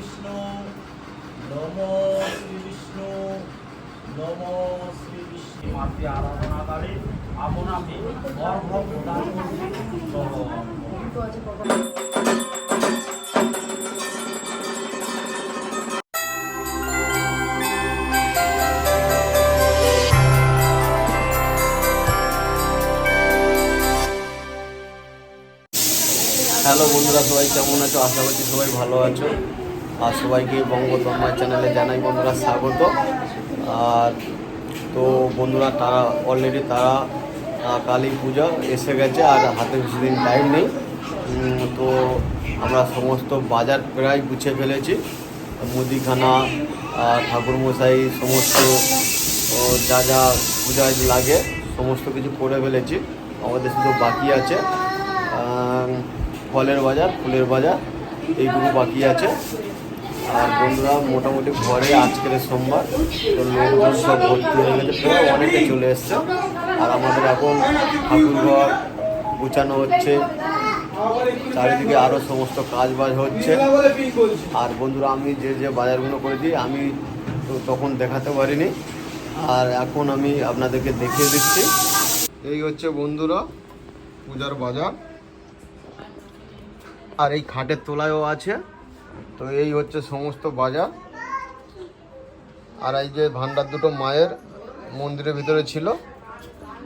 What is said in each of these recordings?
বিষ্ণু নমো শ্রী বিষ্ণু নমো শ্রী বিষ্ণু মাতৃ আরাধনাকারী আপনাকে গর্ভ প্রদান হ্যালো বন্ধুরা, সবাই কেমন আছো? আশা করছি সবাই ভালো আছো। আর সবাইকে বঙ্গতন্ময় চ্যানেলে জানাই বন্ধুরা স্বাগত। আর তো বন্ধুরা, তারা অলরেডি কালী পূজা এসে গেছে আর হাতে বেশি দিন টাইম নেই। তো আমরা সমস্ত বাজার প্রায় গুছিয়ে ফেলেছি। মুদিখানা, ঠাকুরমশাই, সমস্ত যা যা পূজায় লাগে সমস্ত কিছু করে ফেলেছি। আমাদের শুধু বাকি আছে ফলের বাজার, ফুলের বাজার, এইগুলো বাকি আছে। আর বন্ধুরা, মোটামুটি ঘরে আজকের সোমবার, তো লোকজন সব ভর্তি হয়ে গেছে, প্রায় অনেকে চলে এসছে। আর আমাদের এখন ঠাকুরঘর গুছানো হচ্ছে, চারিদিকে আরও সমস্ত কাজ বাজ হচ্ছে। আর বন্ধুরা, আমি যে বাজারগুলো করেছি আমি তো তখন দেখাতে পারিনি, আর এখন আমি আপনাদেরকে দেখিয়ে দিচ্ছি। এই হচ্ছে বন্ধুরা পূজার বাজার, আর এই খাটের তলায়ও আছে। তো এই হচ্ছে সমস্ত বাজার। আর এই যে ভান্ডার দুটো মায়ের মন্দিরের ভিতরে ছিল,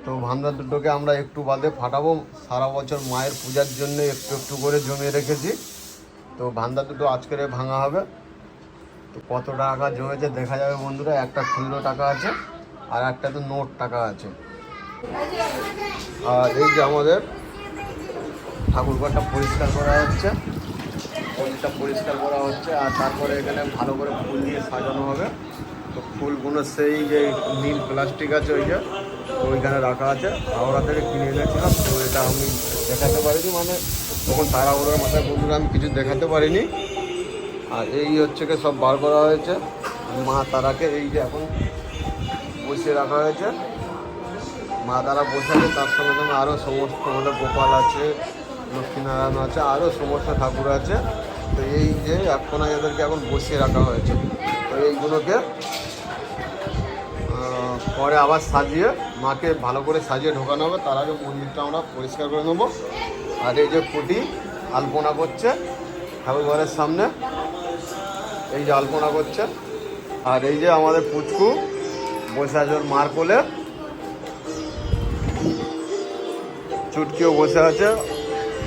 তো ভান্ডার দুটোকে আমরা একটু বাদে ফাটাবো। সারা বছর মায়ের পূজার জন্য একটু একটু করে জমিয়ে রেখেছি, তো ভান্ডার দুটো আজকের ভাঙা হবে। তো কত টাকা জমেছে দেখা যাবে বন্ধুরা। একটা খুচরো টাকা আছে আর একটা তো নোট টাকা আছে। আর এই যে আমাদের ঠাকুরঘরটা পরিষ্কার করা হচ্ছে, মন্দিরটা পরিষ্কার করা হচ্ছে। আর তারপরে এখানে ভালো করে ফুল দিয়ে সাজানো হবে। তো ফুলগুলো সেই যে নীল প্লাস্টিক আছে ওই যে ওইখানে রাখা আছে, হাওড়া থেকে কিনে এনেছিলাম। তো এটা আমি দেখাতে পারিনি, মানে তখন তাড়াহুড়োর মাথায় বন্ধুরা আমি কিছু দেখাতে পারিনি। আর এই হচ্ছে কি সব বার করা হয়েছে। মা তারাকে এই যে এখন বসিয়ে রাখা হয়েছে, মা তারা বসে আছে। তার সঙ্গে সঙ্গে আরও সমস্ত আমাদের গোপাল আছে, লক্ষ্মীনারায়ণ আছে, আরও সমস্ত ঠাকুর আছে। তো এই যে এক কোনায় এদেরকে এখন বসিয়ে রাখা হয়েছে। তো এইগুলোকে পরে আবার সাজিয়ে মাকে ভালো করে সাজিয়ে ঢোকানো হবে। তার আগে মন্দিরটা আমরা পরিষ্কার করে নেবো। আর এই যে পুটি আলপনা করছে ঠাকুর ঘরের সামনে, এই যে আলপনা করছে। আর এই যে আমাদের পুচকু বসে আছে ওর মার কোলে, চুটকিও বসে আছে।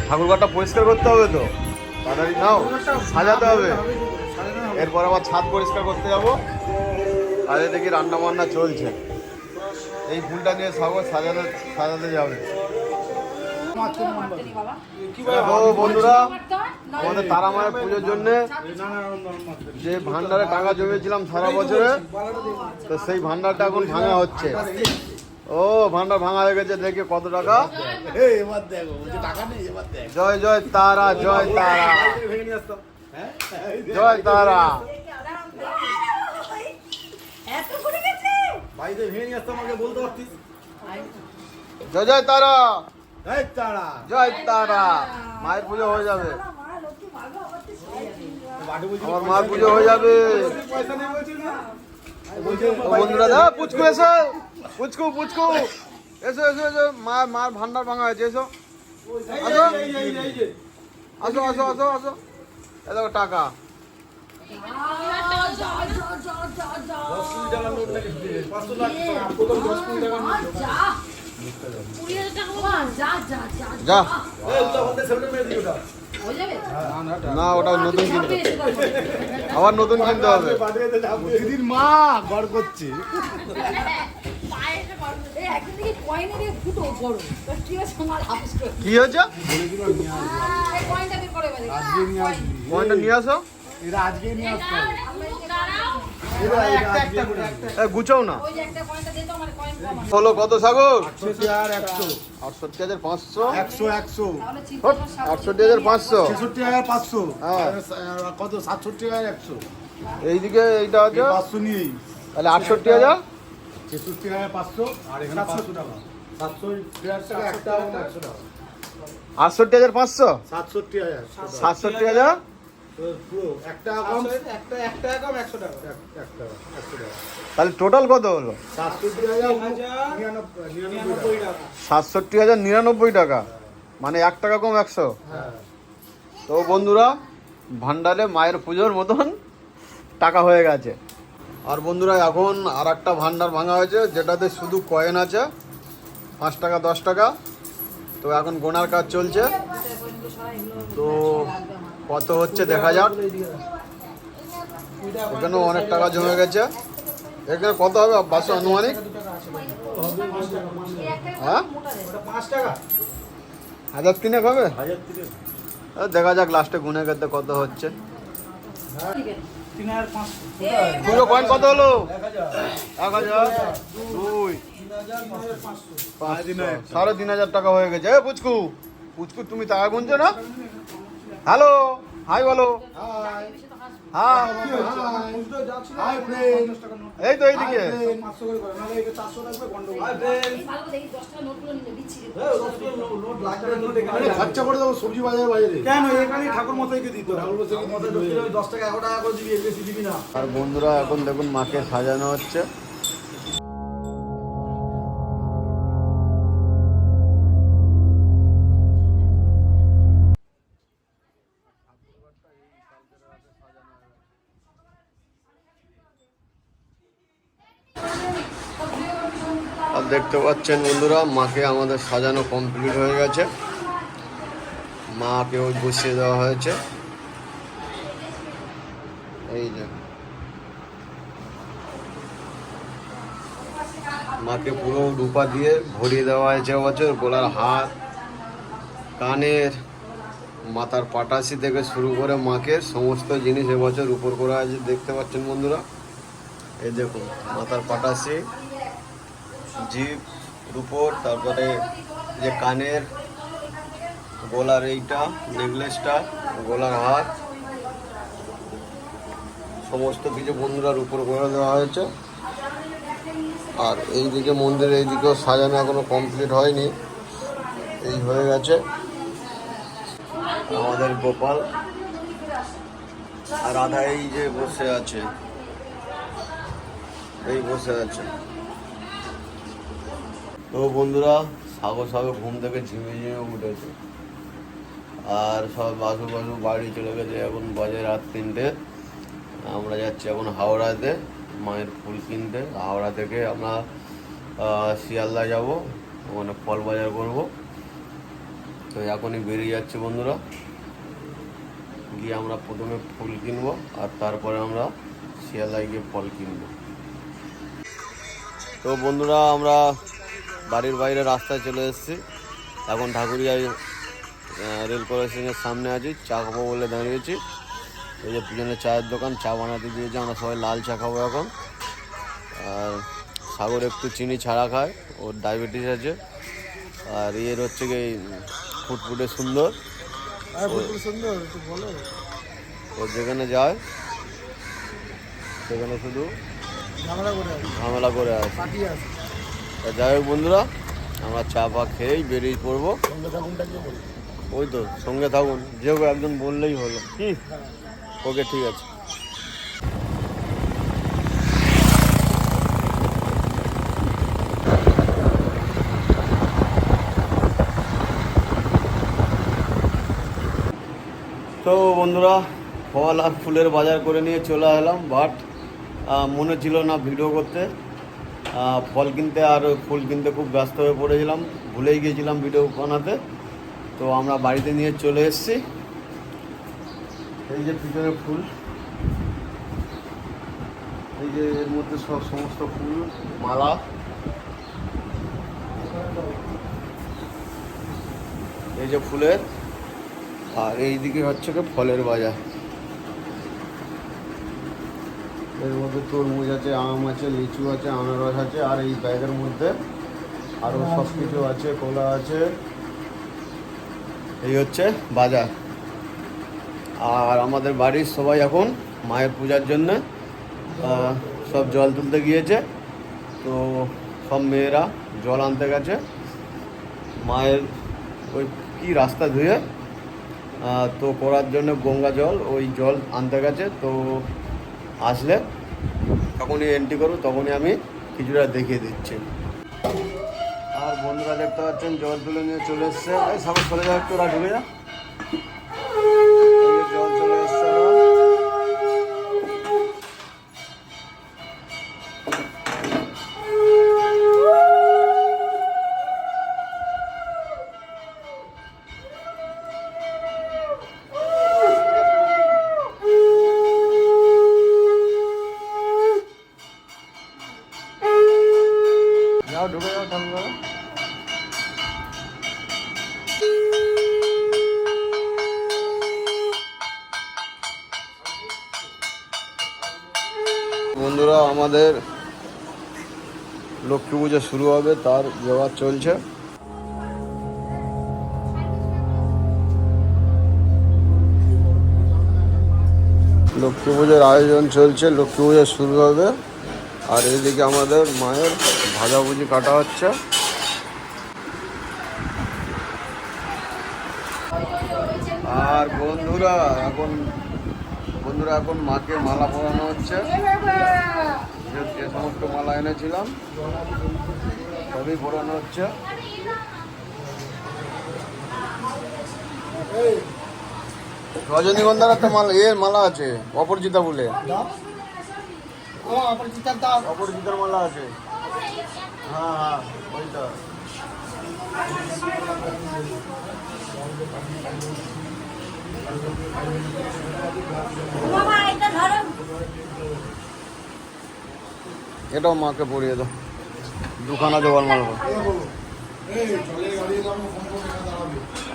ঠাকুরঘরটা পরিষ্কার করতে হবে, তো তাড়াতাড়ি নাও, সাজাতে হবে। এরপর আবার ছাদ পরিষ্কার করতে যাবো। আর দেখি রান্না বান্না চলছে। এই ফুলটা নিয়ে সাগর সাজাতে যাবে। বন্ধুরা, আমাদের তারা মায়ের পুজোর জন্য যে ভান্ডারে টাকা জমিয়েছিলাম সারা বছরে, তো সেই ভান্ডারটা এখন ভাঙা হচ্ছে। ও ভান্ডার ভাঙা হয়ে গেছে, দেখে কত টাকা। জয় জয় তারা, জয় তারা, জয় তারা। জয় জয় তারা, জয় তারা। মায়ের পুজো হয়ে যাবে, আমার মায়ের পুজো হয়ে যাবে। বন্ধুরা, দা পুচকু এসো, পুচকু পুচকু এসো এসো এসো। মার ভান্ডার ভাঙা হয়েছে, এসো আসো আসো আসো আসো আসো। এ দেখো টাকা। যা না, ওটা নতুন কিনতে, আবার নতুন কিনতে হবে। দিদির মা গড় করছে। কি হয়েছে? কয়েনটা নিয়ে আসো। এরা আজকে নিয়ে আসতে হবে। গুছাও না। হলো কত সাগর? 68,500, 68,500, 66,500, হ্যাঁ। কত 67,100। এইদিকে এইটা আছে 500 নিয়েই তাহলে 68,000, 66,500 আর এখানে 500 টাকা। 700 একটা 100 টাকা। 68,500, 67,000, 67,000, পুরো একটা কম একটা কম 100 টাকা 1 টাকা 100 টাকা তাহলে টোটাল কত হলো? 67,099 67,099 টাকা, টাকা। মানে 1 টাকা কম 100। হ্যাঁ তো বন্ধুরা, ভান্ডারে মায়ের পুজোর মতন টাকা হয়ে গেছে। আর বন্ধুরা, এখন আর একটা ভান্ডার ভাঙা হয়েছে, যেটাতে শুধু কয়েন আছে 5 টাকা 10 টাকা। তো এখন গোনার কাজ চলছে, তো কত হচ্ছে দেখা যাক। এখানেও অনেক টাকা জমে গেছে। এখানে কত হবে বাসু আনুমানিক? হ্যাঁ, 5 টাকা 1,000 হবে। 1003 দেখা যাক লাস্টে গুনে গেতে কত হচ্ছে। 3,500 পুরো কয়েন কত হলো? 1000 1,000, 2, 3,500 3,500 টাকা হয়ে গেছে। পুচকু পুচকু, তুমি টাকা গুনছো না? হ্যালো, হাই বলো। হ্যাঁ, হাই ফ্রেন্ড এই তো এইদিকে। 500 করে করে নালে এটা 400 লাগবে গন্ডগোল। খরচা করে দেবো সবজি বাজারে কেন এখানে ঠাকুর মশাইকে দিতে ঠাকুর মশাইকে দিতে 10 টাকা 11 টাকা করে দিবি, এর বেশি দিবি না। আর বন্ধুরা, এখন দেখুন মাকে সাজানো হচ্ছে। আর দেখতে পাচ্ছেন বন্ধুরা, মাকে আমাদের সাজানো কমপ্লিট হয়ে গেছে। মাকেও বসিয়ে দেওয়া হয়েছে। এই যে মাকে পুরো রূপা দিয়ে ভরিয়ে দেওয়া হয়েছে এবছর। গলার হার, কানের, মাথার পাটাসি থেকে শুরু করে মাকে সমস্ত জিনিস এবছর উপর করা হয়েছে। দেখতে পাচ্ছেন বন্ধুরা, এই দেখুন মাথার পাটাসি, জিভ রূপোর, তারপরে যে কানের, গলার এইটা নেকলেসটা, গলার হার, সমস্ত কিছু বন্ধুরার উপর করে দেওয়া হয়েছে। আর এইদিকে মন্দিরের এইদিকেও সাজানো এখনো কমপ্লিট হয়নি, এই হয়ে গেছে আমাদের গোপাল। আর রাধা এই যে বসে আছে, এই বসে আছে। তো বন্ধুরা, সাগর ঘুম থেকে ঝিমিয়ে উঠেছে। আর সব বাসু বাড়ি চলে গেছে। এখন বাজে রাত 3টে। আমরা যাচ্ছি এখন হাওড়াতে মায়ের ফুল কিনতে। হাওড়া থেকে আমরা শিয়ালদা যাব, ওখানে ফল বাজার করব। তো এখনই বেরিয়ে যাচ্ছে বন্ধুরা, গিয়ে আমরা প্রথমে ফুল কিনবো, আর তারপরে আমরা শিয়ালদায় গিয়ে ফল কিনবো। তো বন্ধুরা, আমরা বাড়ির বাইরে রাস্তায় চলে এসেছি। এখন ঠাকুরিয়ায় রেল কর্পোরেশনের সামনে আছি, চা খাবো বলে দাঁড়িয়েছি। এই যে পিছনে চায়ের দোকান, চা বানাতে দিয়েছে। আমরা সবাই লাল চা খাবো এখন। আর সাগর একটু চিনি ছাড়া খায়, ওর ডায়াবেটিস আছে। আর এর হচ্ছে কি ফুটফুটে সুন্দর, ও যেখানে যায় সেখানে শুধু ঝামেলা করে আসে। যাই হোক বন্ধুরা, আমরা চা পা খেয়েই বেরিয়ে পড়বো। ওই তো সঙ্গে থাকুন, যে একজন বললেই হলো কি। ওকে, ঠিক আছে। তো বন্ধুরা, ফল আর ফুলের বাজার করে নিয়ে চলে এলাম। বাট মনে ছিল না ভিডিও করতে। ফল কিনতে আর ফুল কিনতে খুব ব্যস্ত হয়ে পড়েছিলাম, ভুলেই গিয়েছিলাম ভিডিও বানাতে। তো আমরা বাড়িতে নিয়ে চলে এসেছি। এই যে পিছনে ফুল, এই যে এর মধ্যে সমস্ত ফুল মালা। এই যে ফুলের, আর এইদিকে হচ্ছে কি ফলের বাজার। এর মধ্যে তরমুজ আছে, আম আছে, লিচু আছে, আনারস আছে। আর এই ব্যাগের মধ্যে আরও সব কিছু আছে, কলা আছে। এই হচ্ছে বাজার। আর আমাদের বাড়ির সবাই এখন মায়ের পূজার জন্য সব জল তুলতে গিয়েছে। তো সব মেয়েরা জল আনতে গেছে। মায়ের ওই কি রাস্তা ধুয়ে তো করার জন্য গঙ্গা জল ওই জল আনতে গেছে। তো আসলে তখনই এন্ট্রি করবো, তখনই আমি কিছুটা দেখিয়ে দিচ্ছি। আর বন্ধুরা দেখতে পাচ্ছেন জল তুলে নিয়ে চলে এসছে। এই সবাই চলে যাও, একটু ওরা ঢুকে যা। এই যে জল চলে এসছে। যাও ঢুকে যাও ঠাকুর। বন্ধুরা আমাদের লক্ষ্মী পুজো শুরু হবে, তার জোগাড় চলছে। লক্ষ্মী পুজোর আয়োজন চলছে, লক্ষ্মী পুজো শুরু হবে। আর এইদিকে আমাদের মায়ের ভাজাভুজি কাটা হচ্ছে। আর বন্ধুরা এখন মাকে মালা পরানো হচ্ছে। যে সমস্ত মালা এনেছিলাম সবই পরানো হচ্ছে। রজনীগন্ধার একটা মালা মালা আছে, অপরাজিতা বলে, অপরাজিতার মালা আছে। হ্যাঁ হ্যাঁ ওইটা। এটাও মাকে পরিয়ে দাও, দুখানা জোগাড় মারবো।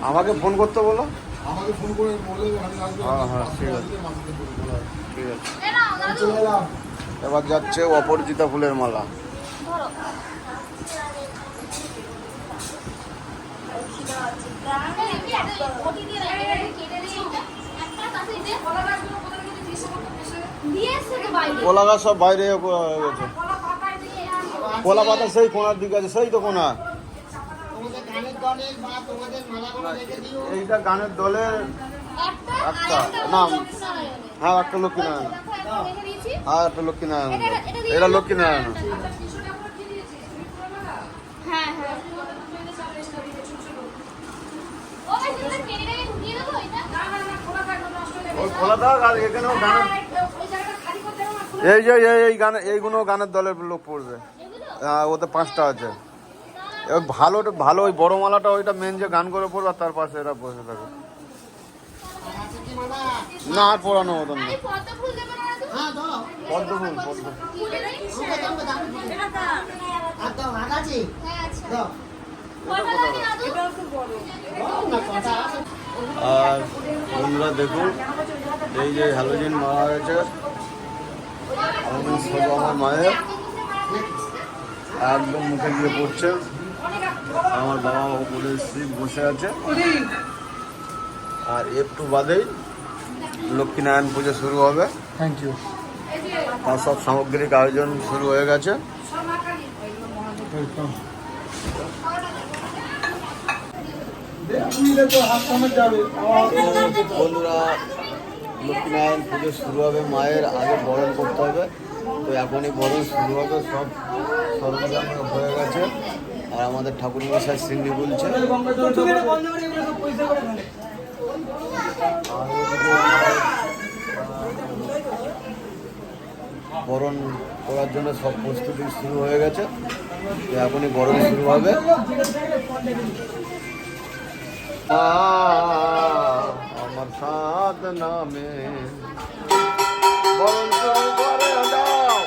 আমাকে ফোন করতে বলো। আমাকে ফোন করে বলে হ্যাঁ হ্যাঁ ঠিক আছে ঠিক আছে। এবার যাচ্ছে অপরাজিতা ফুলের মালা। কলা গাছ সব বাইরে হয়ে গেছে। কলা পাতা সেই কোনার দিকে আছে, সেই তো কোনা। এইটা গানের দলের একটা নাম। হ্যাঁ একটা লক্ষ্মীনারায়ণ, হ্যাঁ একটা লক্ষ্মীনারায়ণ, এটা লক্ষ্মীনারায়ণ। ওই খোলা থাক। আর এখানেও গানের এই গানে এইগুলো গানের দলের লোক পড়বে। ওতে 5টা আছে। এবার ভালো ওই বড় মালাটা ওইটা মেন যে গান করে পড়বে, আর তার পাশে এরা বসে থাকে। না আর পড়ানো মতন না। পদ্ম ফুল আর বন্ধুরা দেখুন, এই যে হ্যালোজিন মারা হয়েছে আমার মায়ের, একদম মুখে গিয়ে পড়ছে। আমার বাবা উপরে বসে আছে। আর একটু বাদেই লক্ষ্মীনারায়ণ পুজো শুরু হবে। Thank you. তার সব সামগ্রিক আয়োজন শুরু হয়ে গেছে। বন্ধুরা লক্ষ্মীনারায়ণ পুজো শুরু হবে, মায়ের আগে বরণ করতে হবে। তো এখনই বরণ শুরু হবে, সব সরঞ্জাম হয়ে গেছে। আর আমাদের ঠাকুর মশাই সিন্নি বলছে। বরণ করার জন্য সব প্রস্তুতি শুরু হয়ে গেছে। তো এখনই বরণ শুরু হবে। আমার সাথ নামে বরণ শুরু করে দাও।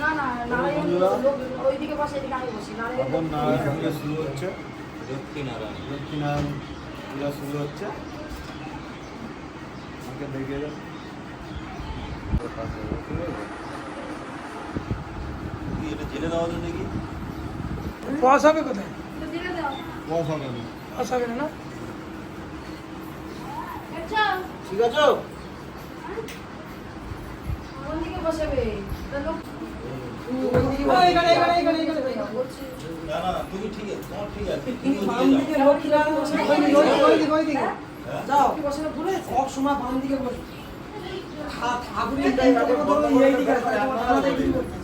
না না নারায়ণ লোক ওইদিকে বসে এদিকে আমি বসি নারায়ণ এখন নারায়ণ পূজা শুরু হচ্ছে, লক্ষ্মীনারায়ণ পূজা শুরু হচ্ছে। আমাকে দেখিয়ে দেন। এটা জেলে দেওয়া জন্য কি পয়সা হবে কোথায়? তো দিলে দাও পয়সা হবে? পয়সা হবে না? আচ্ছা ঠিক আছে। কোন দিকে বসাবে তো লোক এখানে বলছি না না তুমি ঠিক আছে, তোমার ঠিক আছে, বাম দিকে লক্ষ্মীনারায়ণ বসে, ওইদিকে যাও। কি বসানো ভুলে গেছে সব সময় বাম দিকে বসে। ঠাকুরের এইদিকে আছে, তোমার এইদিকে বসে।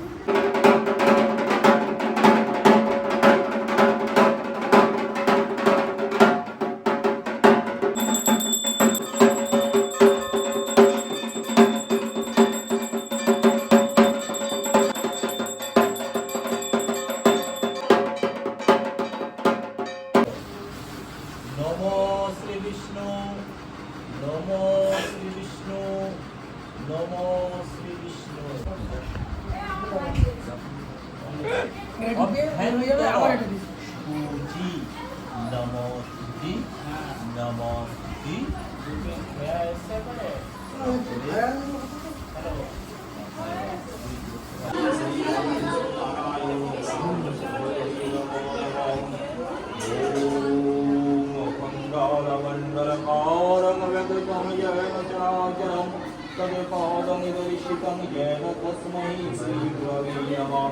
নমো শ্রী বিষ্ণু, নমো শ্রী বিষ্ণু, নমো শ্রী বিষ্ণু। জি নমো জি নমো জি ऐसे करे तत्पादमिदर्शितं येन तस्मै श्रीगुरवे नमः।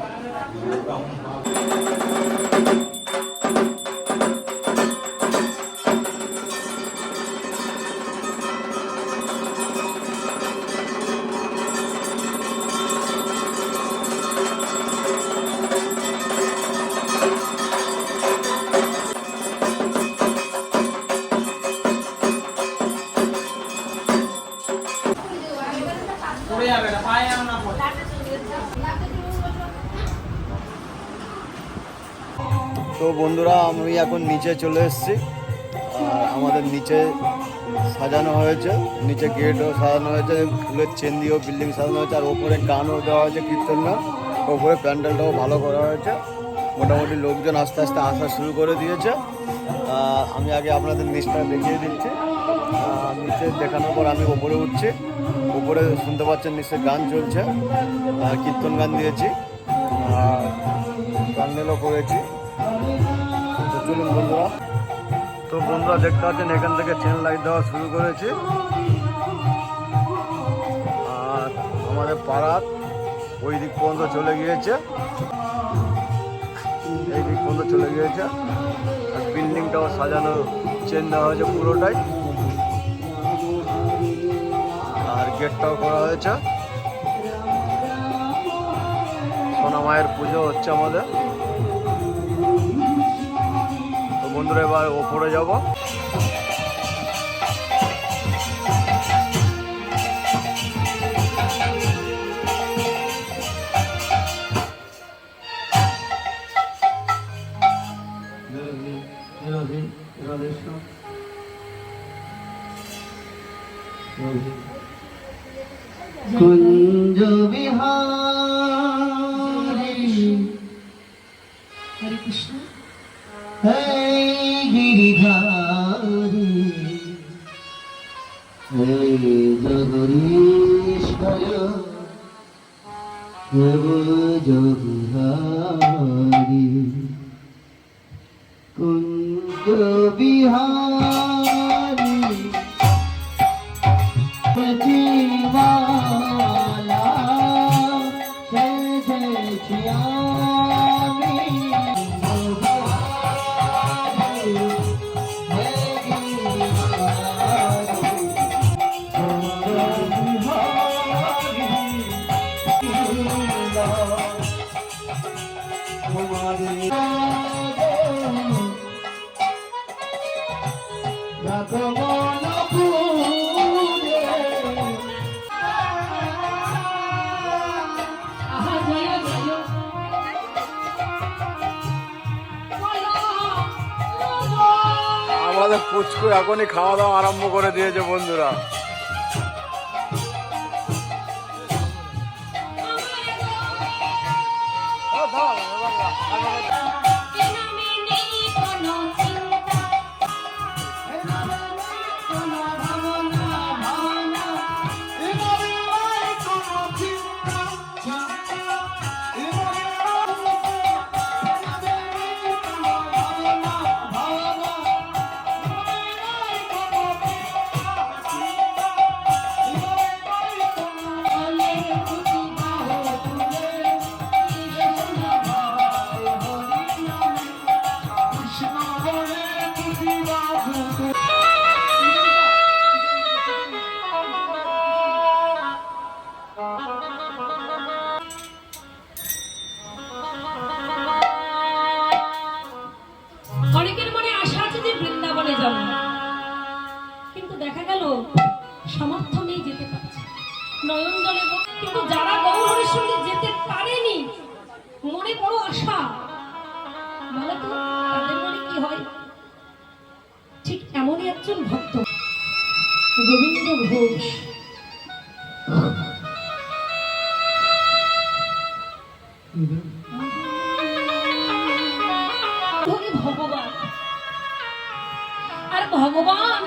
তো বন্ধুরা আমি এখন নিচে চলে এসেছি। আর আমাদের নিচে সাজানো হয়েছে, নিচে গেটও সাজানো হয়েছে, ফুলের চেন দিয়েও বিল্ডিং সাজানো হয়েছে, আর ওপরে গানও দেওয়া হয়েছে, কীর্তন গান। ওপরে প্যান্ডেলটাও ভালো করা হয়েছে, মোটামুটি লোকজন আস্তে আস্তে আসা শুরু করে দিয়েছে। আমি আগে আপনাদের নিচটা দেখিয়ে দিচ্ছি। নিচে দেখানোর পর আমি ওপরে উঠছি। উপরে শুনতে পাচ্ছেন নিশ্চয়ই গান চলছে, কীর্তন গান দিয়েছি, প্যান্ডেলও করেছি। চলুন বন্ধুরা। তো বন্ধুরা দেখতে পাচ্ছেন এখান থেকে চেন লাইট দেওয়া শুরু করেছি। আর আমাদের পাড়ার ওই দিক পর্যন্ত চলে গিয়েছে, এই দিক পর্যন্ত চলে গিয়েছে। আর বিল্ডিংটাও সাজানো, চেন দেওয়া হয়েছে পুরোটাই, আর গেটটাও করা হয়েছে। সোনা মায়ের পুজো হচ্ছে আমাদের। তো বন্ধুরা এবার ওপরে যাব। कुंज विहारी हरे कृष्ण हे गिरिधारी हे जगदीश्वर शिव जगहारी कुंज विहारी प्रतिमाला जय जय श्यामी আমাদের পুচকু এখনই খাওয়া দাওয়া আরম্ভ করে দিয়েছে বন্ধুরা। অনেকের মনে আশা আছে যে বৃন্দাবনে যাব, কিন্তু দেখা গেল সামর্থ্য নেই, যেতে পারছে নয়ন জলে। কিন্তু যারা গৌরহরির সঙ্গে যেতে পারেনি, মনে বড় আশা, বলে তো তাদের মনে কি হয়? ঠিক এমনই একজন ভক্ত গোবিন্দ ঘোষ। ভগবান আর ভগবান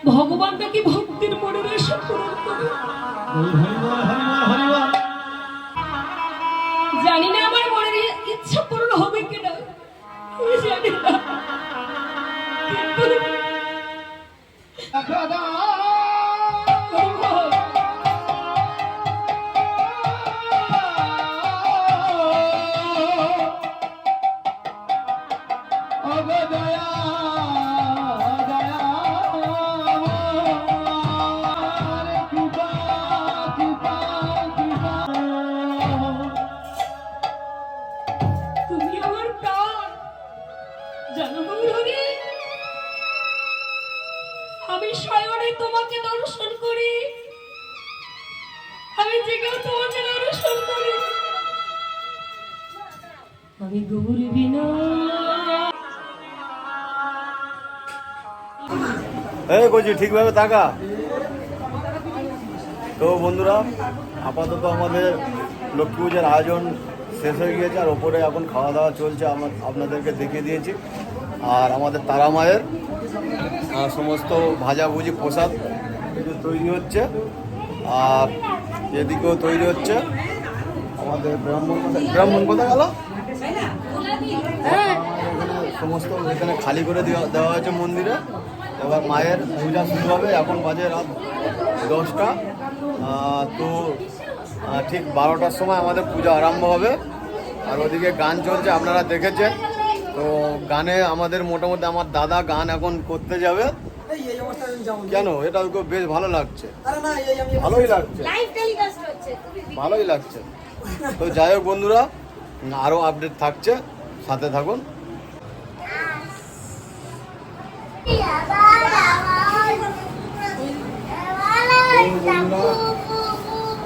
ভগবান নাকি ভক্তির মনের আশা পূরণ করে। জানি না আমার মনের ইচ্ছা পূরণ হবে কিনা, জানি না, কিন্তু তুমি আমার প্রাণ, জানো গৌরী, আমি শয়নে তোমাকে দর্শন করি, আমি জেগেও তোমাকে দর্শন করি, আমি গৌরী বিনা। এই কইছি ঠিকভাবে তাকা। তো বন্ধুরা, আপাতত আমাদের লক্ষ্মী পূজার আয়োজন শেষ হয়ে গিয়েছে, আর ওপরে এখন খাওয়া দাওয়া চলছে, আপনাদেরকে দেখিয়ে দিয়েছি। আর আমাদের তারা মায়ের সমস্ত ভাজাভুজি প্রসাদ তৈরি হচ্ছে, আর এদিকেও তৈরি হচ্ছে। আমাদের ব্রাহ্মণ কোথায় গেল? সমস্ত এখানে খালি করে দেওয়া হয়েছে মন্দিরে। এবার মায়ের পূজা শুরু হবে। এখন বাজে রাত 10টা। তো ঠিক 12টার সময় আমাদের পূজা আরম্ভ হবে। আর ওদিকে গান চলছে, আপনারা দেখেছেন। তো গানে আমাদের মোটামুটি আমার দাদা গান এখন করতে যাবে। কেন? এটা বেশ ভালো লাগছে, ভালোই লাগছে, ভালোই লাগছে। তো যাই হোক বন্ধুরা, আরও আপডেট থাকছে, সাথে থাকুন।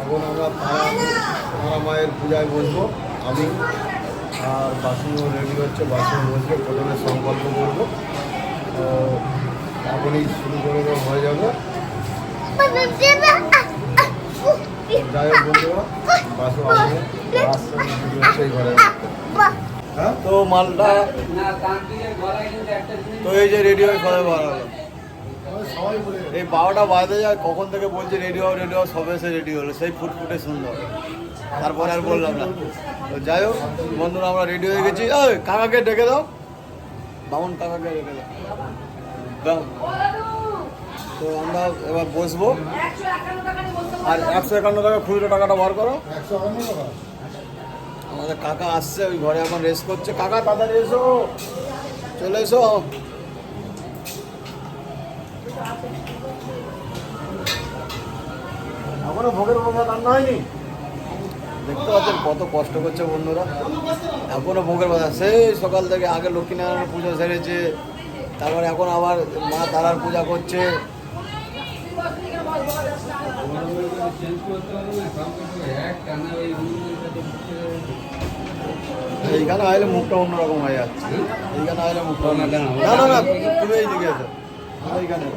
এখন আমরা তারা মায়ের পূজায় বসবো। আমি আর বাসনও রেডি হচ্ছে, বাসন বসবে। প্রথমে সংকল্প করবো, তো এখনই শুরু করে হয়ে যাবে। যাই হোক বন্ধুরা, বাসন আসছে এই ঘরে। হ্যাঁ, তো মালটা তো এই যে রেডি হয়ে সবাই বার হলো। এই 12টা বাজতে যায়, কখন থেকে বলছে রেডি হও রেডি হও, সবে এসে রেডি হলো, সেই ফুটফুটে সুন্দর। তারপরে আর বললাম না। তো যাই হোক বন্ধুরা, আমরা রেডি হয়ে গেছি। ওই কাকাকে ডেকে দাও, বামন কাকাকে ডেকে দাও। তো আমরা এবার বসবো। আর 151 টাকা খুচরো টাকাটা বার করো। আমাদের কাকা আসছে, ওই ঘরে এখন রেস্ট করছে। কাকা তাড়াতাড়ি এসো, চলে এসো। এখনো ভোগের মশলা রান্না হয়নি। দেখতে পাচ্ছেন কত কষ্ট করছে বন্ধুরা, এখনো ভোগের মশলা। সেই সকাল থেকে আগে লক্ষ্মীনারায়ণের পুজো সেরেছে, তারপরে এখন আবার মা তারার পূজা করছে। এইখানে আইলে মুখটা অন্যরকম হয়ে যাচ্ছে। এইখানে আইলে মুখটা না না, তুমি এইদিকে এসো, এইখানে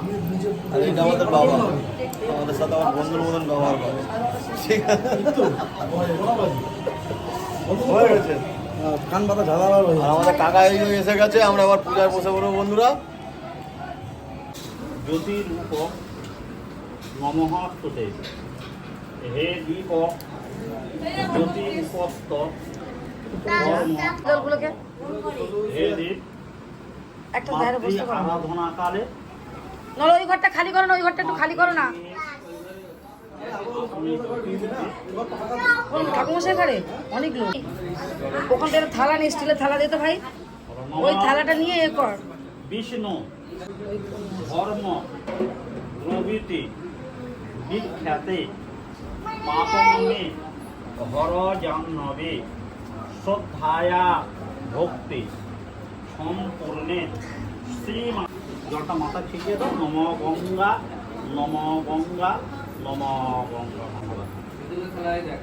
আমি নিজে আর এটা আমাদের বাবা, আমাদের সাথে আমার বন্ধুর মতন ব্যবহার করে। ঠিক আছে, হয়ে গেছে। কান পাতা ঝালাবার হয়ে আর আমাদের কাকা এই যে এসে গেছে, আমরা এবার পূজায় বসে পড়বো বন্ধুরা। জ্যোতিরূপ নমঃ স্তুতে হে দীপক জ্যোতিরূপস্ত ধর্ম জলগুলোকে হে দীপ একটা ধারে বসতে পারো। আরাধনাকালে নলো ওই ঘরটা খালি করো না, ওই ঘরটা একটু খালি করো না। ঠাকুমশাই ঘরে অনেক লোক, ওখান থেকে থালা নিয়ে স্টিলের থালা দিতে ভাই, ওই থালাটা নিয়ে এ কর। বিষ্ণু ধর্ম প্রভৃতি বিখ্যাতে পাপমে হর জাহ্নবে শ্রদ্ধায়া ভক্তি সম্পূর্ণে শ্রীমা জলটা মাথা ছিটিয়ে দাও। নম গঙ্গা নম গঙ্গা নম গঙ্গা।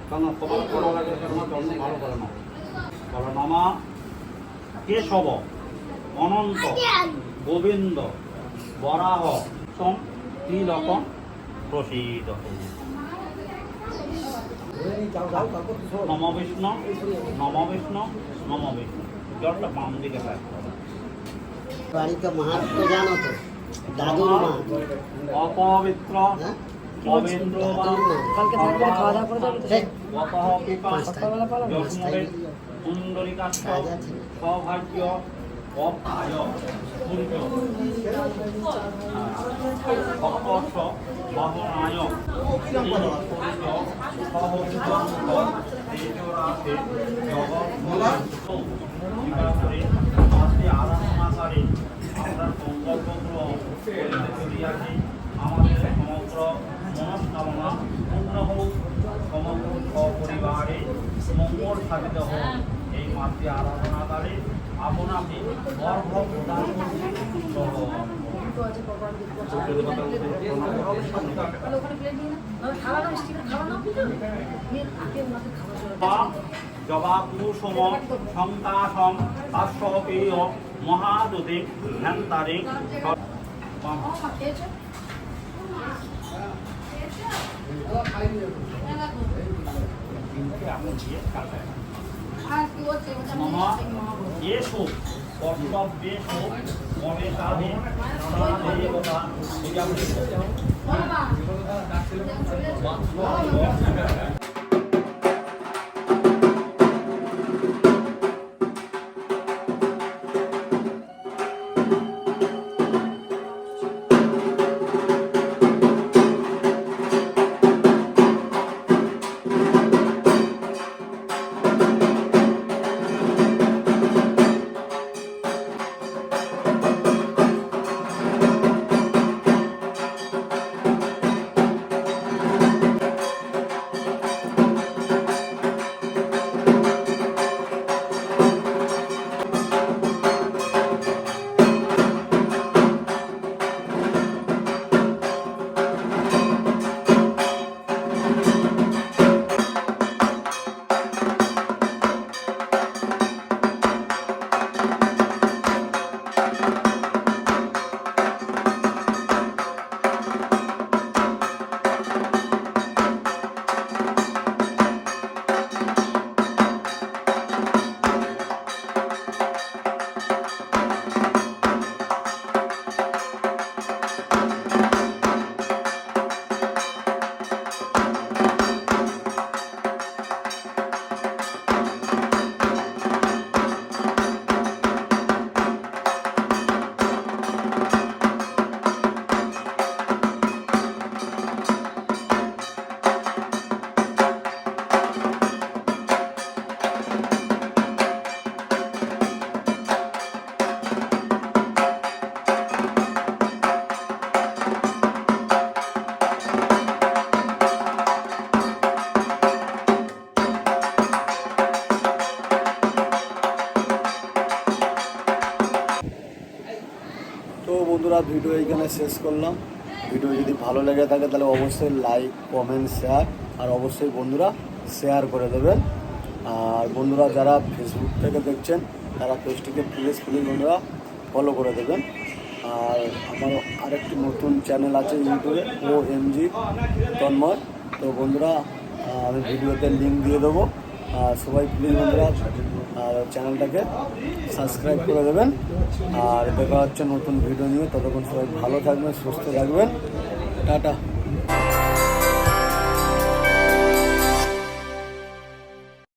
কেন তোমার করা লাগে, তোমার জন্ম ভালো করে নাও। বলো নম কেশব অনন্ত গোবিন্দ বরাহ সম ত্রিলকম প্রসিদ্ধ। নম বিষ্ণু নম বিষ্ণু নম বিষ্ণু। জলটা বাম দিকে রাখতে হবে। বাড়িতে মাহাত্ম জানো তো, দাদুর মা। অপবিত্র অবেন্দ্র কালকে থাকবে খাওয়া দাওয়া করে যাবে তো? অপহ পিপা যশ্মরে কুণ্ডলিকাস্ত সৌভাগ্য অপায় সূর্য ভক্তস্ব বাহনায় আরাধনাকারী আমরা সংকল্প করিয়াছি আমাদের সমগ্র মনস্কামনা পূর্ণ হোক, সমগ্র সপরিবারে মঙ্গল সাধিত হোক। এই মাতৃ আরাধনাকালে আপনাকে গর্ভ প্রদান জবা কুসুম সংকাশম পার্শ্বপেয় মহাদুতে ধ্যান্তারে এসো কর্তব্যেষু মমেশাধে দেবতা তো বন্ধুরা, ভিডিও এইখানে শেষ করলাম। ভিডিও যদি ভালো লেগে থাকে তাহলে অবশ্যই লাইক, কমেন্ট, শেয়ার, আর অবশ্যই বন্ধুরা শেয়ার করে দেবেন। আর বন্ধুরা যারা ফেসবুক থেকে দেখছেন তারা পেজটিকে প্লিজ বন্ধুরা ফলো করে দেবেন। আর আমার আরেকটি নতুন চ্যানেল আছে ইউটিউবে OMG তন্ময়। তো বন্ধুরা আমি ভিডিওতে লিঙ্ক দিয়ে দেবো, আর সবাই প্লিজ বন্ধুরা চ্যানেলটাকে সাবস্ক্রাইব করে দেবেন। আর দেখা হচ্ছে নতুন ভিডিও নিয়ে, ততক্ষণ সবাই ভালো থাকবেন, সুস্থ থাকবেন, টাটা।